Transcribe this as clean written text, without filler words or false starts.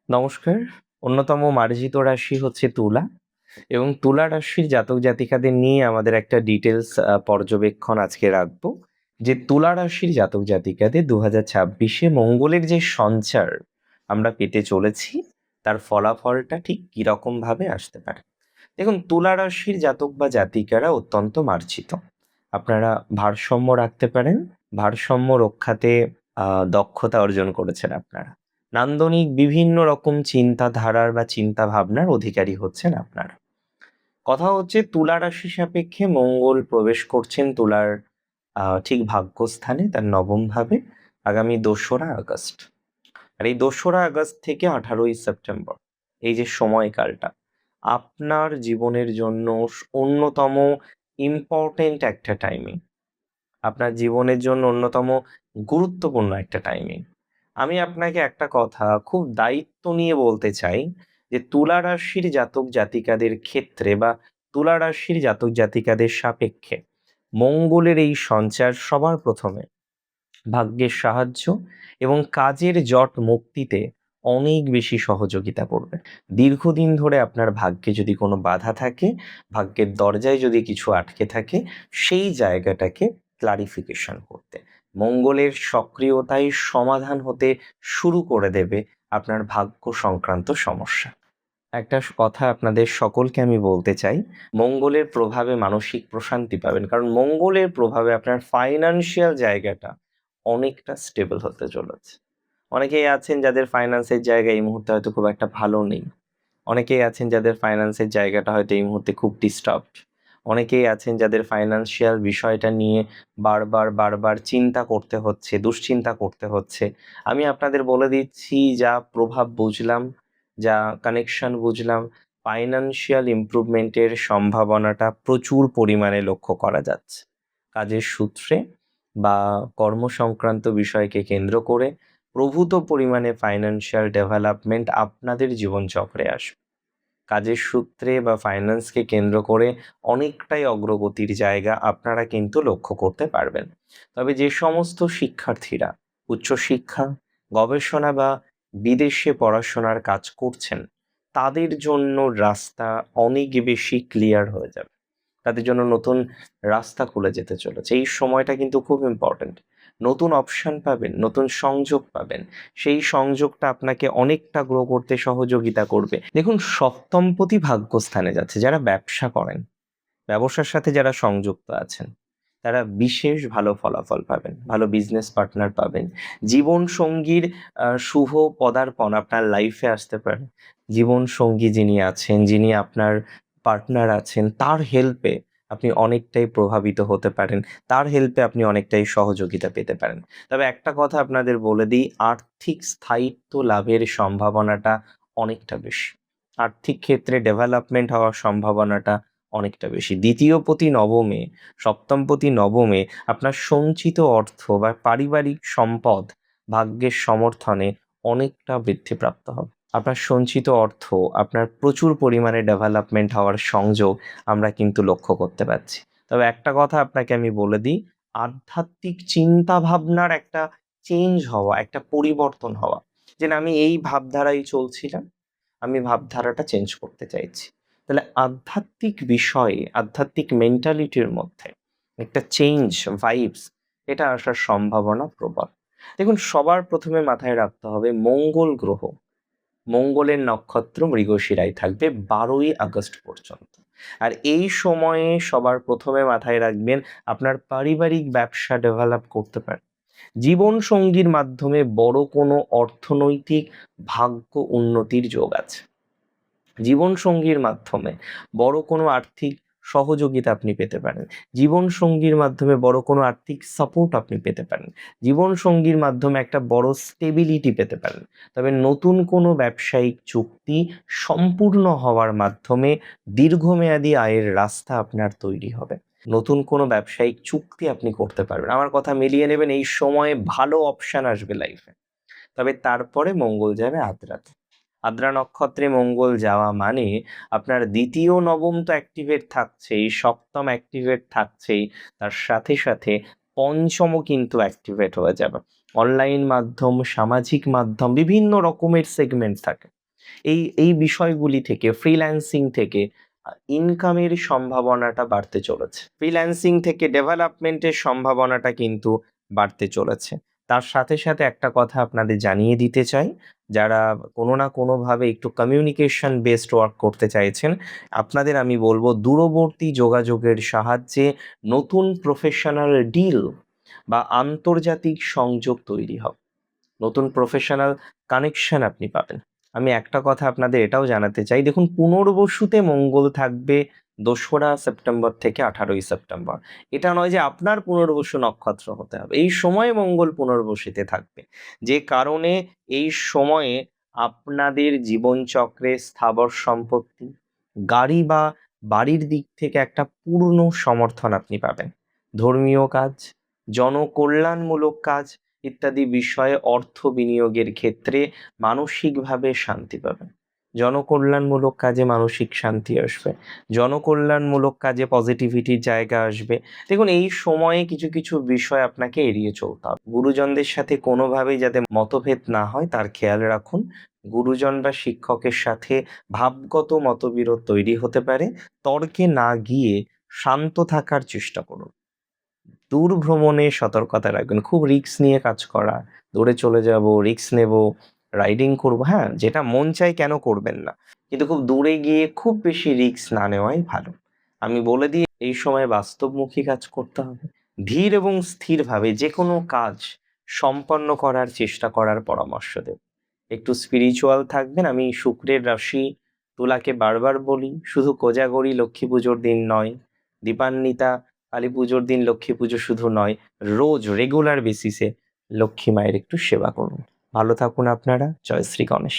নমস্কার। অন্যতম মার্জিত রাশি হচ্ছে তুলা এবং তুলা রাশির জাতক জাতিকাদের নিয়ে আমাদের একটা ডিটেলস পর্যবেক্ষণ আজকে রাখবো। যে তুলা রাশির জাতক জাতিকাদের 2026-এ মঙ্গলের যে সঞ্চার আমরা পেতে চলেছি, তার ফলাফলটা ঠিক কিরকম ভাবে আসতে পারে। দেখুন, তুলা রাশির জাতক বা জাতিকারা অত্যন্ত মার্জিত। আপনারা ভারসাম্য রাখতে পারেন। ভারসাম্য রক্ষাতে দক্ষতা অর্জন করেছেন আপনারা। নান্দনিক বিভিন্ন রকম চিন্তাধারার বা চিন্তা ভাবনার অধিকারী হচ্ছেন আপনারা। কথা হচ্ছে, তুলা রাশি সাপেক্ষে মঙ্গল প্রবেশ করছেন তুলার ঠিক ভাগ্যস্থানে, তার নবম ভাবে, আগামী 2রা আগস্ট। আর এই 2রা আগস্ট থেকে 18ই সেপ্টেম্বর, এই যে সময়কালটা আপনার জীবনের জন্য অন্যতম ইম্পর্টেন্ট একটা টাইমিং, আপনার জীবনের জন্য অন্যতম গুরুত্বপূর্ণ একটা টাইমিং। আমি আপনাকে একটা কথা খুব দায়িত্ব নিয়ে বলতে চাই, যে তুলা রাশির জাতক জাতিকাদের ক্ষেত্রে বা তুলা রাশির জাতক জাতিকাদের সাপেক্ষে মঙ্গলের এই সঞ্চার সবার প্রথমে ভাগ্যের সাহায্য এবং কাজের জট মুক্তিতে অনেক বেশি সহযোগিতা করবে। দীর্ঘদিন ধরে আপনার ভাগ্যে যদি কোনো বাধা থাকে, ভাগ্যের দরজায় যদি কিছু আটকে থাকে, সেই জায়গাটাকে ক্লারিফিকেশন করতে মঙ্গলের সক্রিয়তায় সমাধান হতে শুরু করে দেবে আপনার ভাগ্য সংক্রান্ত সমস্যা। একটা কথা আপনাদের সকলকে আমি বলতে চাই, মঙ্গলের প্রভাবে মানসিক প্রশান্তি পাবেন, কারণ মঙ্গলের প্রভাবে আপনার ফাইনান্সিয়াল জায়গাটা অনেকটা স্টেবল হতে চলেছে। অনেকেই আছেন যাদের ফাইন্যান্সের জায়গা এই মুহূর্তে হয়তো খুব একটা ভালো নেই। অনেকেই আছেন যাদের ফাইন্যান্সের জায়গাটা হয়তো এই মুহূর্তে খুব ডিস্টার্বড। অনেকেই আছেন যাদের ফাইনান্সিয়াল বিষয়টা নিয়ে বারবার চিন্তা করতে হচ্ছে, দুশ্চিন্তা করতে হচ্ছে। আমি আপনাদের বলে দিচ্ছি, যা প্রভাব বুঝলাম, যা কানেকশন বুঝলাম, ফাইনান্সিয়াল ইমপ্রুভমেন্টের সম্ভাবনাটা প্রচুর পরিমাণে লক্ষ্য করা যাচ্ছে। কাজের সূত্রে বা কর্মসংক্রান্ত বিষয়কে কেন্দ্র করে প্রভূত পরিমাণে ফাইনান্সিয়াল ডেভেলপমেন্ট আপনাদের জীবনচক্রে আসবে। কাজের সূত্রে বা ফাইন্যান্সকে কেন্দ্র করে অনেকটাই অগ্রগতির জায়গা আপনারা কিন্তু লক্ষ্য করতে পারবেন। তবে যে সমস্ত শিক্ষার্থীরা উচ্চশিক্ষা, গবেষণা বা বিদেশে পড়াশোনার কাজ করছেন, তাদের জন্য রাস্তা অনেক বেশি ক্লিয়ার হয়ে যাবে। তাদের জন্য নতুন রাস্তা খুলে যেতে চলেছে। এই সময়টা কিন্তু খুব ইম্পর্ট্যান্ট। নতুন অপশন পাবেন, নতুন সংযোগ পাবেন। সেই সংযোগটা আপনাকে অনেকটা গ্রো করতে সহযোগিতা করবে। দেখুন, সপ্তমপতি ভাগ্যস্থানে যাচ্ছে। যারা ব্যবসা করেন, ব্যবসার সাথে যারা সংযুক্ত আছেন, তারা বিশেষ ভালো ফলাফল পাবেন, ভালো বিজনেস পার্টনার পাবেন। জীবন সঙ্গীর শুভ পদার্পণ আপনার লাইফে আসতে পারে। জীবন সঙ্গী যিনি আছেন, যিনি আপনার পার্টনার আছেন, তার হেল্পে আপনি অনেকটাই প্রভাবিত হতে পারেন। তার হেল্পে আপনি অনেকটাই সহযোগিতা পেতে পারেন। তবে একটা কথা আপনাদের বলে দিই, আর্থিক স্থায়িত্ব লাভের সম্ভাবনাটা অনেকটা বেশি। আর্থিক ক্ষেত্রে ডেভেলপমেন্ট হওয়ার সম্ভাবনাটা অনেকটা বেশি। দ্বিতীয়পতি নবমে, সপ্তমপতি নবমে আপনার সঞ্চিত অর্থ বা পারিবারিক সম্পদ ভাগ্যের সমর্থনে অনেকটা বৃদ্ধিপ্রাপ্ত হবে। আপনার সঞ্চিত অর্থ আপনার প্রচুর পরিমাণে ডেভেলপমেন্ট হওয়ার সংযোগ আমরা কিন্তু লক্ষ্য করতে পারছি। তবে একটা কথা আপনাকে আমি বলে দিই, আধ্যাত্মিক চিন্তা ভাবনার একটা চেঞ্জ হওয়া, একটা পরিবর্তন হওয়া, যে না, আমি এই ভাবধারায় চলছিলাম, আমি ভাবধারাটা চেঞ্জ করতে চাইছি। তাহলে আধ্যাত্মিক বিষয়ে, আধ্যাত্মিক মেন্টালিটির মধ্যে একটা চেঞ্জ, ভাইবস, এটা আসার সম্ভাবনা প্রবল। দেখুন, সবার প্রথমে মাথায় রাখতে হবে, মঙ্গল গ্রহ, মঙ্গলের নক্ষত্র মৃগশিরায় থাকবে 12ই আগস্ট পর্যন্ত। আর এই সময়ে সবার প্রথমে মাথায় রাখবেন, আপনার পারিবারিক ব্যবসা ডেভেলপ করতে পারে। জীবন সঙ্গীর মাধ্যমে বড় কোনো অর্থনৈতিক ভাগ্য উন্নতির যোগ আছে। জীবনসঙ্গীর মাধ্যমে বড় কোনো আর্থিক সহযোগিতা আপনি পেতে পারেন। জীবনসঙ্গীর মাধ্যমে বড় কোনো আর্থিক সাপোর্ট আপনি পেতে পারেন। জীবনসঙ্গীর মাধ্যমে একটা বড় স্টেবিলিটি পেতে পারেন। তবে নতুন কোনো ব্যবসায়িক চুক্তি সম্পূর্ণ হওয়ার মাধ্যমে দীর্ঘমেয়াদী আয়ের রাস্তা আপনার তৈরি হবে। নতুন কোনো ব্যবসায়িক চুক্তি আপনি করতে পারবেন। আমার কথা মিলিয়ে নেবেন, এই সময়ে ভালো অপশন আসবে লাইফে। তবে তারপরে মঙ্গল যাবে আদ্রাতে। আদ্রা নক্ষত্রে মঙ্গল যাওয়া মানে আপনার দ্বিতীয় নবম তো অ্যাক্টিভেট থাকছেই, সপ্তম অ্যাক্টিভেট থাকছেই, তার সাথে সাথে পঞ্চমও কিন্তু অ্যাক্টিভেট হয়ে যাবে। অনলাইন মাধ্যম, সামাজিক মাধ্যম, বিভিন্ন রকমের সেগমেন্ট থাকে। এই বিষয়গুলি থেকে, ফ্রিল্যান্সিং থেকে ইনকামের সম্ভাবনাটা বাড়তে চলেছে। ফ্রিল্যান্সিং থেকে ডেভেলপমেন্টের সম্ভাবনাটা কিন্তু বাড়তে চলেছে। তার সাথে, সাথে একটা কথা আপনাদের জানিয়ে দিতে চাই, যারা কোনো না কোনোভাবে একটু কমিউনিকেশন বেসড ওয়ার্ক করতে চাইছেন, আপনাদের আমি বলব দূরবর্তী যোগাযোগের সাহায্যে নতুন প্রফেশনাল ডিল বা আন্তর্জাতিক সংযোগ তৈরি হবে। নতুন প্রফেশনাল কানেকশন আপনি পাবেন। আমি একটা কথা আপনাদের এটাও জানাতে চাই, দেখুন পুনর্বসুতে মঙ্গল থাকবে ২রা সেপ্টেম্বর থেকে ১৮ই সেপ্টেম্বর। এটা নয় যে আপনার পুনর্বসু নক্ষত্র হতে হবে, এই সময়ে মঙ্গল পুনর্বসুতে থাকবে, যে কারণে এই সময়ে আপনাদের জীবনচক্রে স্থাবর সম্পত্তি, গাড়ি বা বাড়ির দিক থেকে একটা পূর্ণ সমর্থন আপনি পাবেন। ধর্মীয় কাজ, জনকল্যাণমূলক কাজ ইত্যাদি বিষয়ে অর্থ বিনিয়োগের ক্ষেত্রে মানসিকভাবে শান্তি পাবেন। জনকল্যাণমূলক কাজে মানসিক শান্তি আসবে, জনকল্যাণমূলক কাজে পজিটিভিটির জায়গা আসবে। দেখুন এই সময়ে কিছু কিছু বিষয় আপনাকে এড়িয়ে চলতে হবে। গুরুজনদের সাথে কোনোভাবেই যাতে মতভেদ না হয় তার খেয়াল রাখুন। গুরুজন বা শিক্ষকের সাথে ভাবগত মতবিরোধ তৈরি হতে পারে, তর্কে না গিয়ে শান্ত থাকার চেষ্টা করুন। দূর ভ্রমণে সতর্কতা রাখবেন। খুব রিস্ক নিয়ে কাজ করা, দূরে চলে যাব, রিস্ক নেব, রাইডিং করব, হ্যাঁ, যেটা মন চায় কেন করবেন না? কিন্তু খুব দূরে গিয়ে খুব বেশি রিস্ক না নেওয়াই ভালো। আমি বলে দিই এই সময় বাস্তবমুখী কাজ করতে হবে। ধীর এবং স্থিরভাবে যেকোনো কাজ সম্পন্ন করার চেষ্টা করার পরামর্শ দেব। একটু স্পিরিচুয়াল থাকবেন। আমি শুক্রের রাশি তুলাকে বারবার বলি, শুধু কোজাগরি লক্ষ্মী পুজোর দিন নয়, দীপান্বিতা কালী পুজোর দিন লক্ষ্মী পুজো শুধু নয়, রোজ রেগুলার বেসিসে লক্ষ্মী মায়ের একটু সেবা করুন। ভালো থাকুন আপনারা। জয় শ্রী গণেশ।